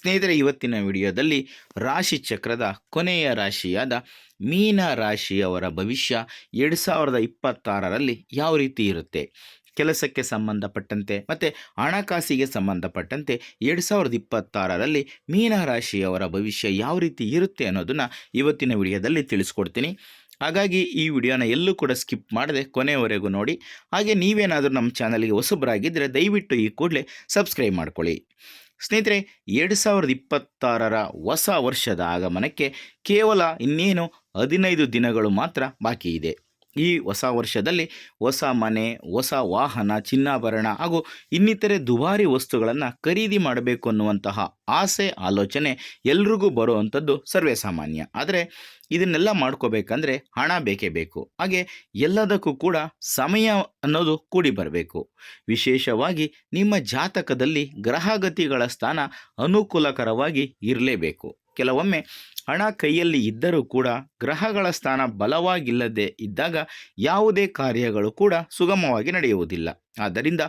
ಸ್ನೇಹಿತರೆ, ಇವತ್ತಿನ ವಿಡಿಯೋದಲ್ಲಿ ರಾಶಿ ಚಕ್ರದ ಕೊನೆಯ ರಾಶಿಯಾದ ಮೀನ ರಾಶಿಯವರ ಭವಿಷ್ಯ 2026ರಲ್ಲಿ ಯಾವ ರೀತಿ ಇರುತ್ತೆ, ಕೆಲಸಕ್ಕೆ ಸಂಬಂಧಪಟ್ಟಂತೆ ಮತ್ತು ಹಣಕಾಸಿಗೆ ಸಂಬಂಧಪಟ್ಟಂತೆ 2026ರಲ್ಲಿ ಮೀನ ರಾಶಿಯವರ ಭವಿಷ್ಯ ಯಾವ ರೀತಿ ಇರುತ್ತೆ ಅನ್ನೋದನ್ನು ಇವತ್ತಿನ ವಿಡಿಯೋದಲ್ಲಿ ತಿಳಿಸ್ಕೊಡ್ತೀನಿ. ಹಾಗಾಗಿ ಈ ವಿಡಿಯೋನ ಎಲ್ಲೂ ಕೂಡ ಸ್ಕಿಪ್ ಮಾಡದೆ ಕೊನೆಯವರೆಗೂ ನೋಡಿ. ಹಾಗೆ ನೀವೇನಾದರೂ ನಮ್ಮ ಚಾನಲ್ಗೆ ಹೊಸಬರಾಗಿದ್ದರೆ ದಯವಿಟ್ಟು ಈ ಕೂಡಲೇ ಸಬ್ಸ್ಕ್ರೈಬ್ ಮಾಡ್ಕೊಳ್ಳಿ. ಸ್ನೇಹಿತರೆ, 2026ರ ಹೊಸ ವರ್ಷದ ಆಗಮನಕ್ಕೆ ಕೇವಲ ಇನ್ನೇನು 15 ದಿನಗಳು ಮಾತ್ರ ಬಾಕಿ ಇದೆ. ಈ ಹೊಸ ವರ್ಷದಲ್ಲಿ ಹೊಸ ಮನೆ, ಹೊಸ ವಾಹನ, ಚಿನ್ನಾಭರಣ ಹಾಗೂ ಇನ್ನಿತರೆ ದುಬಾರಿ ವಸ್ತುಗಳನ್ನು ಖರೀದಿ ಮಾಡಬೇಕು ಅನ್ನುವಂತಹ ಆಸೆ, ಆಲೋಚನೆ ಎಲ್ರಿಗೂ ಬರುವಂಥದ್ದು ಸರ್ವೇ ಸಾಮಾನ್ಯ. ಆದರೆ ಇದನ್ನೆಲ್ಲ ಮಾಡ್ಕೋಬೇಕಂದ್ರೆ ಹಣ ಬೇಕೇ ಬೇಕು. ಹಾಗೆ ಎಲ್ಲದಕ್ಕೂ ಕೂಡ ಸಮಯ ಅನ್ನೋದು ಕೂಡಿ ಬರಬೇಕು. ವಿಶೇಷವಾಗಿ ನಿಮ್ಮ ಜಾತಕದಲ್ಲಿ ಗ್ರಹಗತಿಗಳ ಸ್ಥಾನ ಅನುಕೂಲಕರವಾಗಿ ಇರಲೇಬೇಕು. ಕೆಲವೊಮ್ಮೆ ಹಣ ಕೈಯಲ್ಲಿ ಇದ್ದರೂ ಕೂಡ ಗ್ರಹಗಳ ಸ್ಥಾನ ಬಲವಾಗಿಲ್ಲದೆ ಇದ್ದಾಗ ಯಾವುದೇ ಕಾರ್ಯಗಳು ಕೂಡ ಸುಗಮವಾಗಿ ನಡೆಯುವುದಿಲ್ಲ. ಆದ್ದರಿಂದ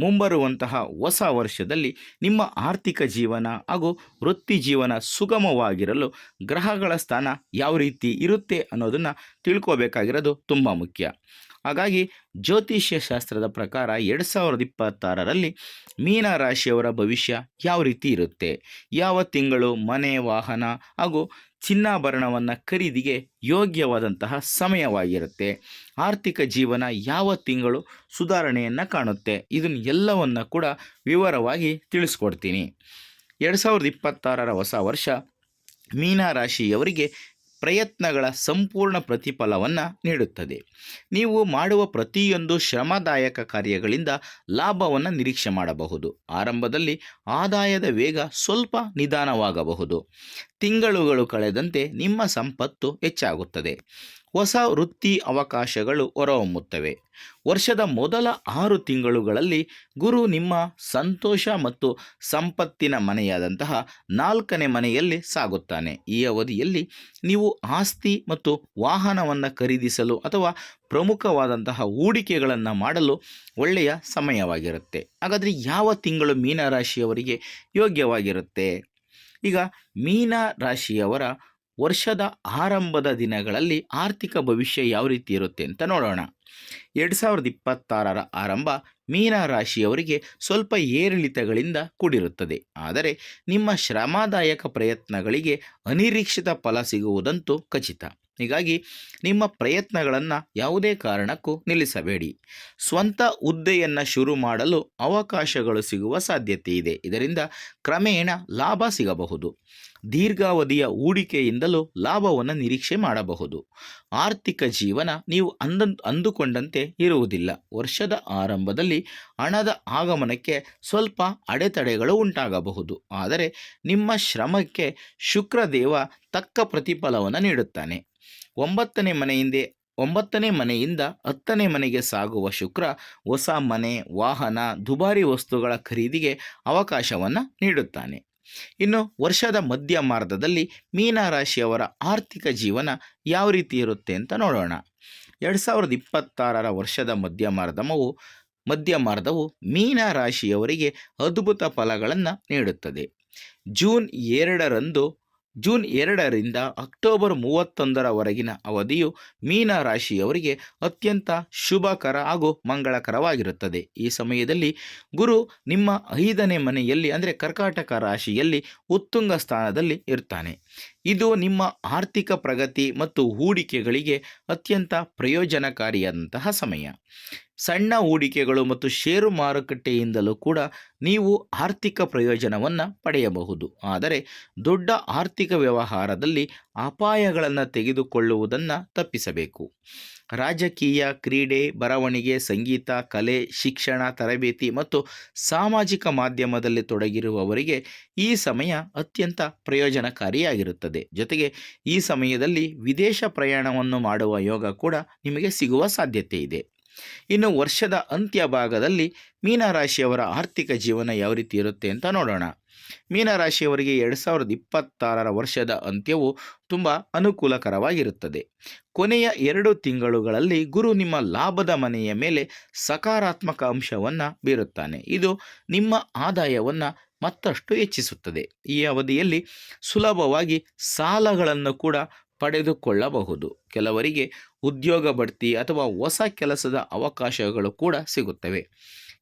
ಮುಂಬರುವಂತಹ ಹೊಸ ವರ್ಷದಲ್ಲಿ ನಿಮ್ಮ ಆರ್ಥಿಕ ಜೀವನ ಹಾಗೂ ವೃತ್ತಿ ಜೀವನ ಸುಗಮವಾಗಿರಲು ಗ್ರಹಗಳ ಸ್ಥಾನ ಯಾವ ರೀತಿ ಇರುತ್ತೆ ಅನ್ನೋದನ್ನು ತಿಳ್ಕೋಬೇಕಾಗಿರೋದು ತುಂಬ ಮುಖ್ಯ. ಹಾಗಾಗಿ ಜ್ಯೋತಿಷ್ಯ ಶಾಸ್ತ್ರದ ಪ್ರಕಾರ 2026ರಲ್ಲಿ ಮೀನ ರಾಶಿಯವರ ಭವಿಷ್ಯ ಯಾವ ರೀತಿ ಇರುತ್ತೆ, ಯಾವ ತಿಂಗಳು ಮನೆ, ವಾಹನ ಹಾಗೂ ಚಿನ್ನಾಭರಣವನ್ನು ಖರೀದಿಗೆ ಯೋಗ್ಯವಾದಂತಹ ಸಮಯವಾಗಿರುತ್ತೆ, ಆರ್ಥಿಕ ಜೀವನ ಯಾವ ತಿಂಗಳು ಸುಧಾರಣೆಯನ್ನು ಕಾಣುತ್ತೆ, ಇದನ್ನು ಎಲ್ಲವನ್ನು ಕೂಡ ವಿವರವಾಗಿ ತಿಳಿಸ್ಕೊಡ್ತೀನಿ. 2026ರ ಹೊಸ ವರ್ಷ ಮೀನ ರಾಶಿಯವರಿಗೆ ಪ್ರಯತ್ನಗಳ ಸಂಪೂರ್ಣ ಪ್ರತಿಫಲವನ್ನು ನೀಡುತ್ತದೆ. ನೀವು ಮಾಡುವ ಪ್ರತಿಯೊಂದು ಶ್ರಮದಾಯಕ ಕಾರ್ಯಗಳಿಂದ ಲಾಭವನ್ನು ನಿರೀಕ್ಷೆ ಮಾಡಬಹುದು. ಆರಂಭದಲ್ಲಿ ಆದಾಯದ ವೇಗ ಸ್ವಲ್ಪ ನಿಧಾನವಾಗಬಹುದು. ತಿಂಗಳುಗಳು ಕಳೆದಂತೆ ನಿಮ್ಮ ಸಂಪತ್ತು ಹೆಚ್ಚಾಗುತ್ತದೆ. ಹೊಸ ವೃತ್ತಿ ಅವಕಾಶಗಳು ಹೊರಹೊಮ್ಮುತ್ತವೆ. ವರ್ಷದ ಮೊದಲ 6 ತಿಂಗಳುಗಳಲ್ಲಿ ಗುರು ನಿಮ್ಮ ಸಂತೋಷ ಮತ್ತು ಸಂಪತ್ತಿನ ಮನೆಯಾದಂತಹ 4ನೇ ಮನೆಯಲ್ಲಿ ಸಾಗುತ್ತಾನೆ. ಈ ಅವಧಿಯಲ್ಲಿ ನೀವು ಆಸ್ತಿ ಮತ್ತು ವಾಹನವನ್ನು ಖರೀದಿಸಲು ಅಥವಾ ಪ್ರಮುಖವಾದಂತಹ ಹೂಡಿಕೆಗಳನ್ನು ಮಾಡಲು ಒಳ್ಳೆಯ ಸಮಯವಾಗಿರುತ್ತೆ. ಹಾಗಾದರೆ ಯಾವ ತಿಂಗಳು ಮೀನ ರಾಶಿಯವರಿಗೆ ಯೋಗ್ಯವಾಗಿರುತ್ತೆ? ಈಗ ಮೀನ ರಾಶಿಯವರ ವರ್ಷದ ಆರಂಭದ ದಿನಗಳಲ್ಲಿ ಆರ್ಥಿಕ ಭವಿಷ್ಯ ಯಾವ ರೀತಿ ಇರುತ್ತೆ ಅಂತ ನೋಡೋಣ. 2026ರ ಆರಂಭ ಮೀನ ರಾಶಿಯವರಿಗೆ ಸ್ವಲ್ಪ ಏರಿಳಿತಗಳಿಂದ ಕೂಡಿರುತ್ತದೆ. ಆದರೆ ನಿಮ್ಮ ಶ್ರಮದಾಯಕ ಪ್ರಯತ್ನಗಳಿಗೆ ಅನಿರೀಕ್ಷಿತ ಫಲ ಸಿಗುವುದಂತೂ ಖಚಿತ. ಹೀಗಾಗಿ ನಿಮ್ಮ ಪ್ರಯತ್ನಗಳನ್ನು ಯಾವುದೇ ಕಾರಣಕ್ಕೂ ನಿಲ್ಲಿಸಬೇಡಿ. ಸ್ವಂತ ಹುದ್ದೆಯನ್ನು ಶುರು ಮಾಡಲು ಅವಕಾಶಗಳು ಸಿಗುವ ಸಾಧ್ಯತೆ ಇದೆ. ಇದರಿಂದ ಕ್ರಮೇಣ ಲಾಭ ಸಿಗಬಹುದು. ದೀರ್ಘಾವಧಿಯ ಹೂಡಿಕೆಯಿಂದಲೂ ಲಾಭವನ್ನು ನಿರೀಕ್ಷೆ ಮಾಡಬಹುದು. ಆರ್ಥಿಕ ಜೀವನ ನೀವು ಅಂದುಕೊಂಡಂತೆ ಇರುವುದಿಲ್ಲ. ವರ್ಷದ ಆರಂಭದಲ್ಲಿ ಹಣದ ಆಗಮನಕ್ಕೆ ಸ್ವಲ್ಪ ಅಡೆತಡೆಗಳು ಉಂಟಾಗಬಹುದು. ಆದರೆ ನಿಮ್ಮ ಶ್ರಮಕ್ಕೆ ಶುಕ್ರದೇವ ತಕ್ಕ ಪ್ರತಿಫಲವನ್ನು ನೀಡುತ್ತಾನೆ. 9ನೇ ಮನೆಯಿಂದ 10ನೇ ಮನೆಗೆ ಸಾಗುವ ಶುಕ್ರ ಹೊಸ ಮನೆ, ವಾಹನ, ದುಬಾರಿ ವಸ್ತುಗಳ ಖರೀದಿಗೆ ಅವಕಾಶವನ್ನು ನೀಡುತ್ತಾನೆ. ಇನ್ನು ವರ್ಷದ ಮಧ್ಯ ಮಾರ್ಧದಲ್ಲಿ ಮೀನ ರಾಶಿಯವರ ಆರ್ಥಿಕ ಜೀವನ ಯಾವ ರೀತಿ ಇರುತ್ತೆ ಅಂತ ನೋಡೋಣ. 2026ರ ವರ್ಷದ ಮಧ್ಯಮಾರ್ಧವು ಮೀನ ರಾಶಿಯವರಿಗೆ ಅದ್ಭುತ ಫಲಗಳನ್ನು ನೀಡುತ್ತದೆ. ಜೂನ್ 2ರಿಂದ ಅಕ್ಟೋಬರ್ 31ರವರೆಗಿನ ಅವಧಿಯು ಮೀನ ರಾಶಿಯವರಿಗೆ ಅತ್ಯಂತ ಶುಭಕರ ಹಾಗೂ ಮಂಗಳಕರವಾಗಿರುತ್ತದೆ. ಈ ಸಮಯದಲ್ಲಿ ಗುರು ನಿಮ್ಮ 5ನೇ ಮನೆಯಲ್ಲಿ ಅಂದರೆ ಕರ್ಕಾಟಕ ರಾಶಿಯಲ್ಲಿ ಉತ್ತುಂಗ ಸ್ಥಾನದಲ್ಲಿ ಇರ್ತಾನೆ. ಇದು ನಿಮ್ಮ ಆರ್ಥಿಕ ಪ್ರಗತಿ ಮತ್ತು ಹೂಡಿಕೆಗಳಿಗೆ ಅತ್ಯಂತ ಪ್ರಯೋಜನಕಾರಿಯಾದಂತಹ ಸಮಯ. ಸಣ್ಣ ಹೂಡಿಕೆಗಳು ಮತ್ತು ಷೇರು ಮಾರುಕಟ್ಟೆಯಿಂದಲೂ ಕೂಡ ನೀವು ಆರ್ಥಿಕ ಪ್ರಯೋಜನವನ್ನು ಪಡೆಯಬಹುದು. ಆದರೆ ದೊಡ್ಡ ಆರ್ಥಿಕ ವ್ಯವಹಾರದಲ್ಲಿ ಅಪಾಯಗಳನ್ನು ತೆಗೆದುಕೊಳ್ಳುವುದನ್ನು ತಪ್ಪಿಸಬೇಕು. ರಾಜಕೀಯ, ಕ್ರೀಡೆ, ಬರವಣಿಗೆ, ಸಂಗೀತ, ಕಲೆ, ಶಿಕ್ಷಣ, ತರಬೇತಿ ಮತ್ತು ಸಾಮಾಜಿಕ ಮಾಧ್ಯಮದಲ್ಲಿ ತೊಡಗಿರುವವರಿಗೆ ಈ ಸಮಯ ಅತ್ಯಂತ ಪ್ರಯೋಜನಕಾರಿಯಾಗಿರುತ್ತದೆ. ಜೊತೆಗೆ ಈ ಸಮಯದಲ್ಲಿ ವಿದೇಶ ಪ್ರಯಾಣವನ್ನು ಮಾಡುವ ಯೋಗ ಕೂಡ ನಿಮಗೆ ಸಿಗುವ ಸಾಧ್ಯತೆ ಇದೆ. ಇನ್ನು ವರ್ಷದ ಅಂತ್ಯ ಭಾಗದಲ್ಲಿ ಮೀನ ರಾಶಿಯವರ ಆರ್ಥಿಕ ಜೀವನ ಯಾವ ರೀತಿ ಇರುತ್ತೆ ಅಂತ ನೋಡೋಣ. ಮೀನ ರಾಶಿಯವರಿಗೆ 2026ರ ವರ್ಷದ ಅಂತ್ಯವು ತುಂಬ ಅನುಕೂಲಕರವಾಗಿರುತ್ತದೆ. ಕೊನೆಯ 2 ತಿಂಗಳುಗಳಲ್ಲಿ ಗುರು ನಿಮ್ಮ ಲಾಭದ ಮನೆಯ ಮೇಲೆ ಸಕಾರಾತ್ಮಕ ಅಂಶವನ್ನು ಬೀರುತ್ತಾನೆ. ಇದು ನಿಮ್ಮ ಆದಾಯವನ್ನು ಮತ್ತಷ್ಟು ಹೆಚ್ಚಿಸುತ್ತದೆ. ಈ ಅವಧಿಯಲ್ಲಿ ಸುಲಭವಾಗಿ ಸಾಲಗಳನ್ನು ಕೂಡ ಪಡೆದುಕೊಳ್ಳಬಹುದು. ಕೆಲವರಿಗೆ ಉದ್ಯೋಗ ಬಡ್ತಿ ಅಥವಾ ಹೊಸ ಕೆಲಸದ ಅವಕಾಶಗಳು ಕೂಡ ಸಿಗುತ್ತವೆ.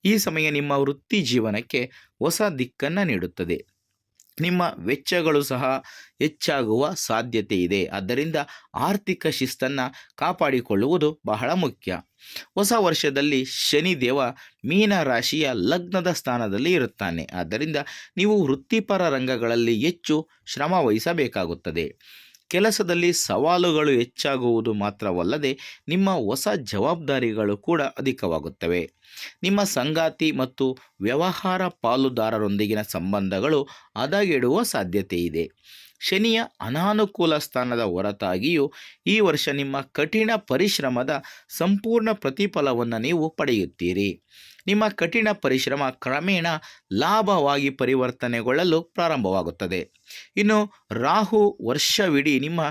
ಈ ಸಮಯ ನಿಮ್ಮ ವೃತ್ತಿ ಜೀವನಕ್ಕೆ ಹೊಸ ದಿಕ್ಕನ್ನು ನೀಡುತ್ತದೆ. ನಿಮ್ಮ ವೆಚ್ಚಗಳು ಸಹ ಹೆಚ್ಚಾಗುವ ಸಾಧ್ಯತೆ ಇದೆ. ಆದ್ದರಿಂದ ಆರ್ಥಿಕ ಶಿಸ್ತನ್ನು ಕಾಪಾಡಿಕೊಳ್ಳುವುದು ಬಹಳ ಮುಖ್ಯ. ಹೊಸ ವರ್ಷದಲ್ಲಿ ಶನಿದೇವ ಮೀನ ರಾಶಿಯ ಲಗ್ನದ ಸ್ಥಾನದಲ್ಲಿ ಇರುತ್ತಾನೆ. ಆದ್ದರಿಂದ ನೀವು ವೃತ್ತಿಪರ ರಂಗಗಳಲ್ಲಿ ಹೆಚ್ಚು ಶ್ರಮ ವಹಿಸಬೇಕಾಗುತ್ತದೆ. ಕೆಲಸದಲ್ಲಿ ಸವಾಲುಗಳು ಹೆಚ್ಚಾಗುವುದು ಮಾತ್ರವಲ್ಲದೆ ನಿಮ್ಮ ಹೊಸ ಜವಾಬ್ದಾರಿಗಳು ಕೂಡ ಅಧಿಕವಾಗುತ್ತವೆ. ನಿಮ್ಮ ಸಂಗಾತಿ ಮತ್ತು ವ್ಯವಹಾರ ಪಾಲುದಾರರೊಂದಿಗಿನ ಸಂಬಂಧಗಳು ಹದಗೆಡುವ ಸಾಧ್ಯತೆ ಇದೆ. ಶನಿಯ ಅನಾನುಕೂಲ ಸ್ಥಾನದ ಹೊರತಾಗಿಯೂ ಈ ವರ್ಷ ನಿಮ್ಮ ಕಠಿಣ ಪರಿಶ್ರಮದ ಸಂಪೂರ್ಣ ಪ್ರತಿಫಲವನ್ನು ನೀವು ಪಡೆಯುತ್ತೀರಿ. ನಿಮ್ಮ ಕಠಿಣ ಪರಿಶ್ರಮ ಕ್ರಮೇಣ ಲಾಭವಾಗಿ ಪರಿವರ್ತನೆಗೊಳ್ಳಲು ಪ್ರಾರಂಭವಾಗುತ್ತದೆ. ಇನ್ನು ರಾಹು ವರ್ಷವಿಡೀ ನಿಮ್ಮ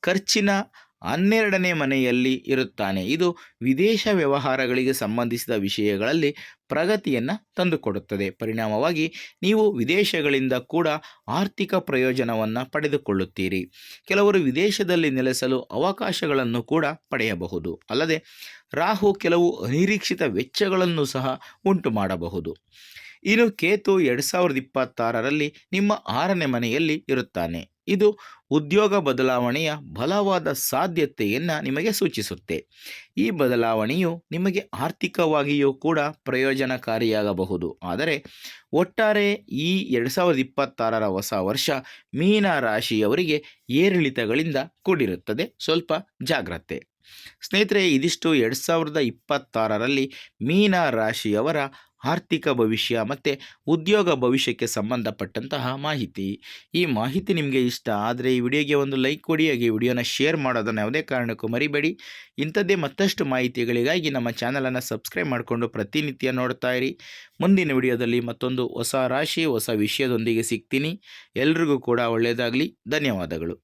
ಖರ್ಚಿನ 12ನೇ ಮನೆಯಲ್ಲಿ ಇರುತ್ತಾನೆ. ಇದು ವಿದೇಶ ವ್ಯವಹಾರಗಳಿಗೆ ಸಂಬಂಧಿಸಿದ ವಿಷಯಗಳಲ್ಲಿ ಪ್ರಗತಿಯನ್ನು ತಂದುಕೊಡುತ್ತದೆ. ಪರಿಣಾಮವಾಗಿ ನೀವು ವಿದೇಶಗಳಿಂದ ಕೂಡ ಆರ್ಥಿಕ ಪ್ರಯೋಜನವನ್ನು ಪಡೆದುಕೊಳ್ಳುತ್ತೀರಿ. ಕೆಲವರು ವಿದೇಶದಲ್ಲಿ ನೆಲೆಸಲು ಅವಕಾಶಗಳನ್ನು ಕೂಡ ಪಡೆಯಬಹುದು. ಅಲ್ಲದೆ ರಾಹು ಕೆಲವು ಅನಿರೀಕ್ಷಿತ ವೆಚ್ಚಗಳನ್ನು ಸಹ ಉಂಟು ಮಾಡಬಹುದು. ಇನ್ನು ಕೇತು 2026ರಲ್ಲಿ ನಿಮ್ಮ 6ನೇ ಮನೆಯಲ್ಲಿ ಇರುತ್ತಾನೆ. ಇದು ಉದ್ಯೋಗ ಬದಲಾವಣೆಯ ಬಲವಾದ ಸಾಧ್ಯತೆಯನ್ನು ನಿಮಗೆ ಸೂಚಿಸುತ್ತೆ. ಈ ಬದಲಾವಣೆಯು ನಿಮಗೆ ಆರ್ಥಿಕವಾಗಿಯೂ ಕೂಡ ಪ್ರಯೋಜನಕಾರಿಯಾಗಬಹುದು. ಆದರೆ ಒಟ್ಟಾರೆ ಈ 2026ರ ಹೊಸ ವರ್ಷ ಮೀನ ರಾಶಿಯವರಿಗೆ ಏರಿಳಿತಗಳಿಂದ ಕೂಡಿರುತ್ತದೆ. ಸ್ವಲ್ಪ ಜಾಗ್ರತೆ. ಸ್ನೇಹಿತರೆ, ಇದಿಷ್ಟು 2026ರಲ್ಲಿ ಮೀನ ರಾಶಿಯವರ ಆರ್ಥಿಕ ಭವಿಷ್ಯ ಮತ್ತು ಉದ್ಯೋಗ ಭವಿಷ್ಯಕ್ಕೆ ಸಂಬಂಧಪಟ್ಟಂತಹ ಮಾಹಿತಿ. ಈ ಮಾಹಿತಿ ನಿಮಗೆ ಇಷ್ಟ ಆದರೆ ಈ ವಿಡಿಯೋಗೆ ಒಂದು ಲೈಕ್ ಕೊಡಿ, ಹಾಗೆ ವಿಡಿಯೋನ ಶೇರ್ ಮಾಡೋದನ್ನು ಯಾವುದೇ ಕಾರಣಕ್ಕೂ ಮರಿಬೇಡಿ. ಇಂಥದ್ದೇ ಮತ್ತಷ್ಟು ಮಾಹಿತಿಗಳಿಗಾಗಿ ನಮ್ಮ ಚಾನಲನ್ನು ಸಬ್ಸ್ಕ್ರೈಬ್ ಮಾಡಿಕೊಂಡು ಪ್ರತಿನಿತ್ಯ ನೋಡ್ತಾ ಇರಿ. ಮುಂದಿನ ವಿಡಿಯೋದಲ್ಲಿ ಮತ್ತೊಂದು ಹೊಸ ರಾಶಿ ಹೊಸ ವಿಷಯದೊಂದಿಗೆ ಸಿಗ್ತೀನಿ. ಎಲ್ರಿಗೂ ಕೂಡ ಒಳ್ಳೆಯದಾಗಲಿ. ಧನ್ಯವಾದಗಳು.